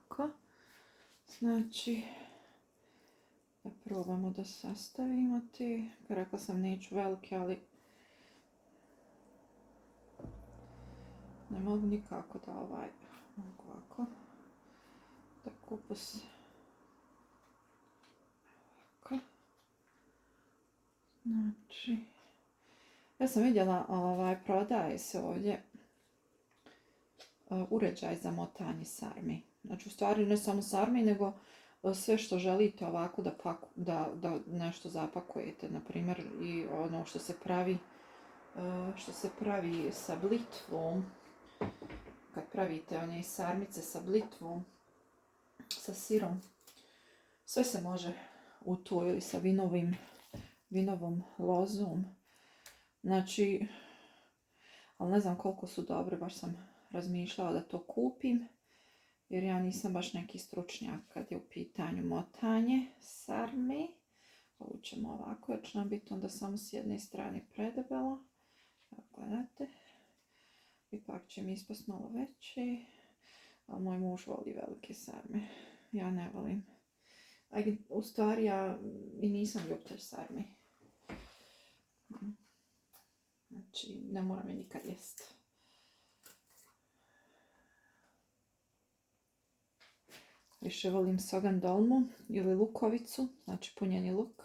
ovako. Znači, da probamo da sastavimo te. Rekla sam neću velike, ali ne mogu nikako da ovako, da kupus ovako. Znači, ja sam vidjela, prodaje se ovdje uređaj za motanje sarmi. Znači, u stvari ne samo sarmi, nego sve što želite ovako da nešto zapakujete. Naprimjer, i ono što se pravi sa blitvom. Kad pravite one sarmice sa blitvom, sa sirom, sve se može u to, ili sa vinovom lozom. Znači, ali ne znam koliko su dobre, baš sam razmišljala da to kupim, jer ja nisam baš neki stručnjak kad je u pitanju motanje sarmi. Ovo ćemo ovako, jer će nam biti onda samo s jedne strane predebelo. Evo, gledajte. Ipak će mi ispast malo veće, ali moj muž voli velike sarme. Ja ne volim. U stvari ja i nisam ljubitelj sarmi. Znači, ne moram je nikad jest. Više volim sogan dolmu ili lukovicu, znači punjeni luk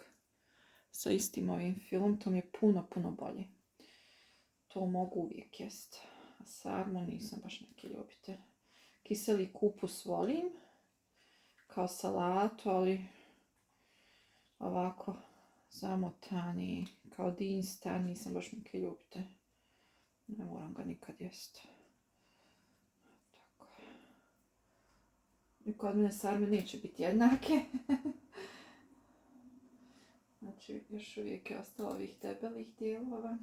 sa istim ovim filom, to mi je puno bolje. To mogu uvijek jest. A sarmu nisam baš neki ljubitelj. Kiseli kupus volim kao salatu, ali ovako zamotani kao dinsta nisam baš neki ljubitelj. Ne moram ga nikad jest. Tako. I kod mene sarme neće biti jednake. Znači, još uvijek je ostalo ovih debelih dijelova.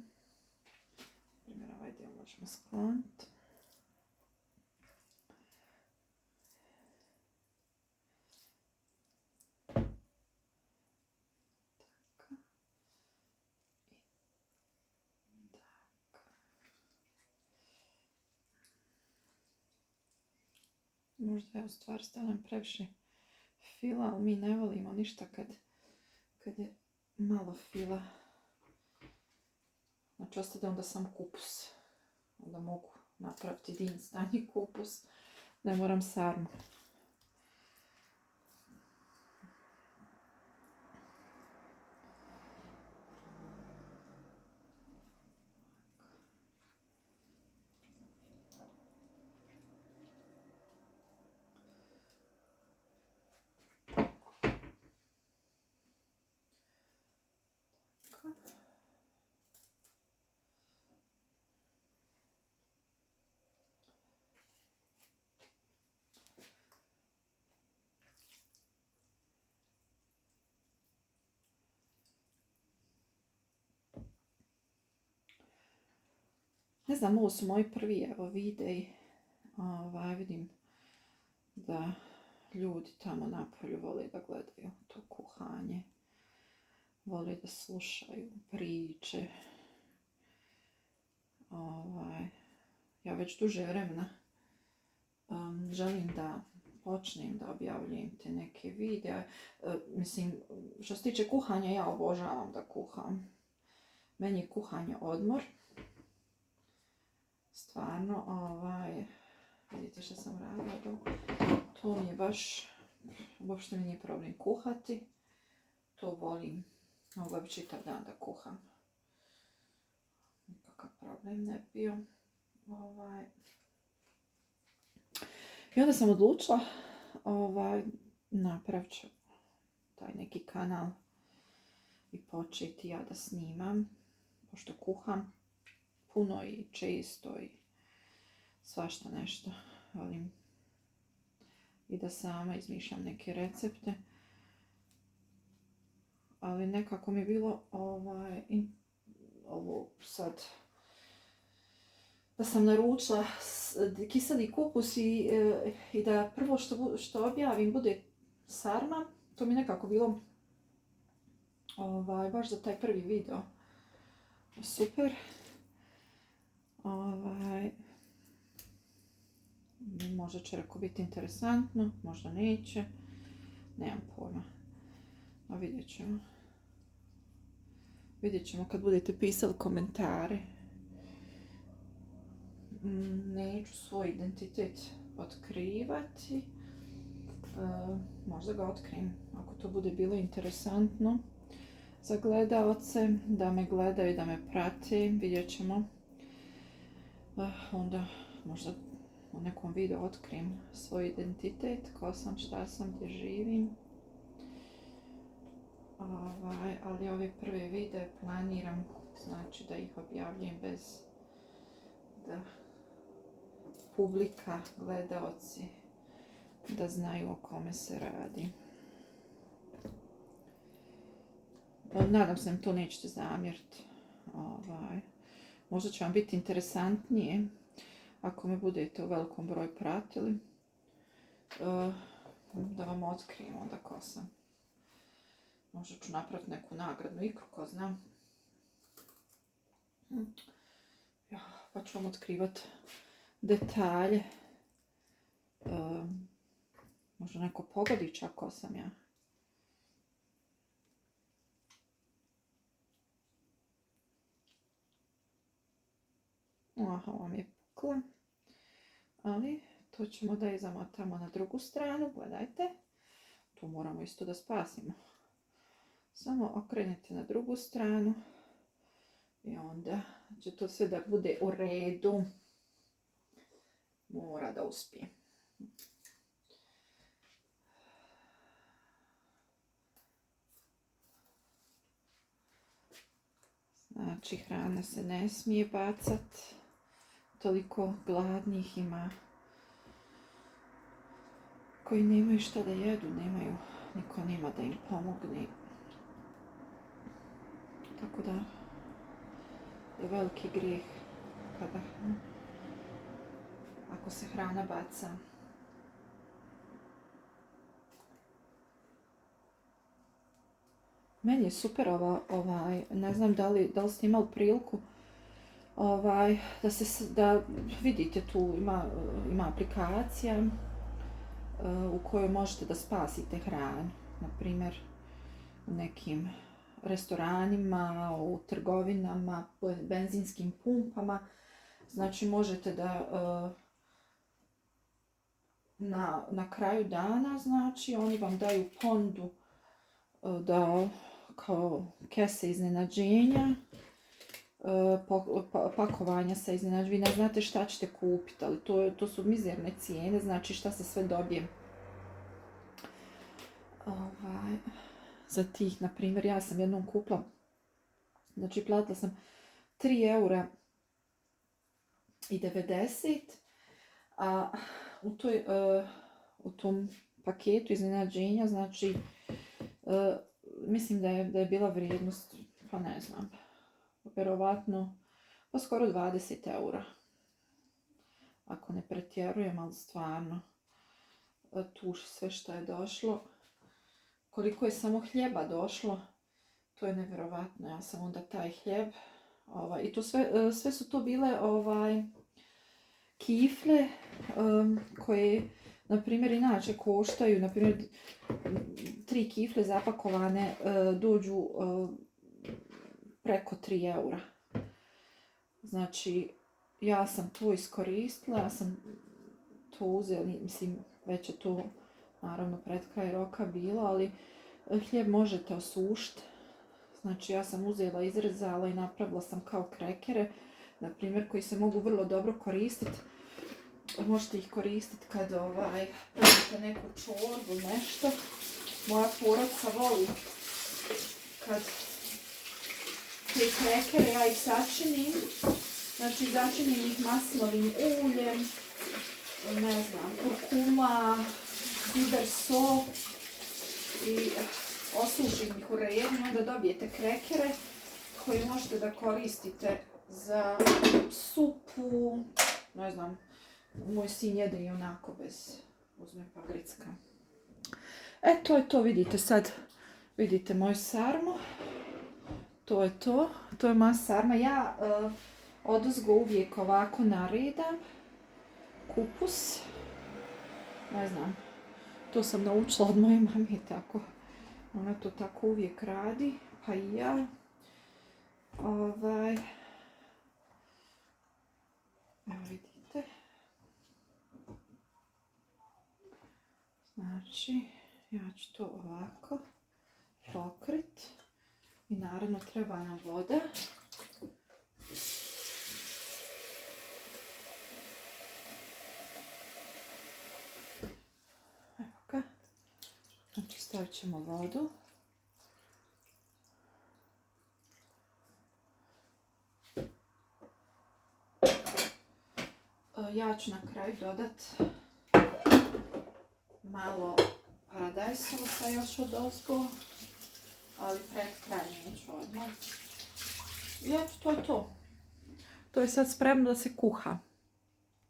Primjer, ovaj dio možemo skloniti. Možda je u stvari stavljam previše fila, ali mi ne volimo ništa kad je malo fila. Znači, ostade onda sam kupus. Onda mogu napraviti din stanje kupus. Ne moram sarmu. Ne znam, ovo su moji prvi videi. Vidim da ljudi tamo napolju vole da gledaju to kuhanje. Vole da slušaju priče. Ja već duže vremena želim da počnem da objavljujem te neke videe. Mislim, što se tiče kuhanja, ja obožavam da kuham. Meni je kuhanje odmor. Stvarno, vidite što sam radila. To mi je baš, uopšte mi nije problem kuhati. To volim. Mogla bi čitav dan da kuham. Nikakav problem ne bio. I onda sam odlučila napravit ću taj neki kanal i početi ja da snimam, pošto kuham puno i često i svašta nešto. Volim i da sama izmišljam neke recepte. Ali nekako mi je bilo ovo sad da sam naručila kiseli kupus i da prvo što objavim bude sarma. To mi je nekako bilo baš za taj prvi video super. Možda će reko biti interesantno, možda neće. Nemam pojma. A vidjet ćemo. Vidjet ćemo kad budete pisali komentare. Neću svoj identitet otkrivati. Možda ga otkrijem ako to bude bilo interesantno za gledaoce, da me gledaju, da me prate, vidjet ćemo. Onda možda u nekom videu otkrijem svoj identitet, ko sam, šta sam, gdje živim. Ali ove prve videe planiram, znači da ih objavljujem bez da publika, gledaoci, da znaju o kome se radi. Nadam se da to nećete zamjeriti. Možda će vam biti interesantnije ako me budete u velikom broju pratili, da vam otkrijem onda ko sam. Možda ću napraviti neku nagradnu igru, ko zna. Pa ću vam otkrivati detalje. Možda neko pogodi čak ko sam ja. Aha, vam je pukla. Ali to ćemo da je zamotamo na drugu stranu. Gledajte. Tu moramo isto da spasimo. Samo okrenite na drugu stranu. I onda će to sve da bude u redu. Mora da uspije. Znači, hrana se ne smije bacat. Toliko gladnih ima koji nemaju šta da jedu, nemaju, niko nema da im pomogne. Tako da je veliki grijeh ako se hrana baca. Meni je super ne znam da li ste imali priliku da vidite, tu ima aplikacija u kojoj možete da spasite hranu. Naprimjer, u nekim restoranima, u trgovinama, benzinskim pumpama. Znači možete da na kraju dana, znači oni vam daju ponudu da kao kese iznenađenja, pakovanja sa iznenađenja. Vi ne znate šta ćete kupiti, ali to su mizerne cijene, znači šta se sve dobije. Za tih, na primjer, ja sam jednom kupila, znači platila sam 3,90 €, a u tom paketu iznenađenja, znači, mislim da je bila vrijednost, pa ne znam, vjerovatno pa skoro 20 €. Ako ne pretjerujem, ali stvarno, tu sve što je došlo, koliko je samo hljeba došlo, to je nevjerovatno. Ja sam onda taj hljeb, i to sve su to bile kifle koje, na primjer, inače koštaju, na primjer, 3 kifle zapakovane dođu preko 3 €. Znači, ja sam to iskoristila, ja sam to uzela, mislim, već je to naravno pred kraj roka bilo, ali hljeb možete osušiti. Znači, ja sam uzela, izrezala i napravila sam kao krekere, na primjer, koji se mogu vrlo dobro koristiti. Možete ih koristiti kad pravite neku čorbu, nešto. Moja porodica voli kad te krekere, ja ih sačinim. Znači, začinim ih maslinovim uljem, ne znam, kurkuma, biber sok i osušim ih u redu. Onda dobijete krekere koje možete da koristite za supu, ne znam, moj sin jede i onako bez, uzme pa gricka. To je to, vidite sad, vidite moju sarmu, to je moja sarma. Ja odozgo uvijek ovako naredam, kupus. Ne znam, to sam naučila od moje mame tako. Ona to tako uvijek radi, pa i ja. Evo vidite. Znači, ja ću to ovako pokrit. I naravno treba nam voda. Evo ga. Znači stavit ćemo vodu. Ja ću na kraju dodat malo paradajz sosa još od ozgo, ali pred kraj neću odmah. I eto, to je to. To je sad spremno da se kuha.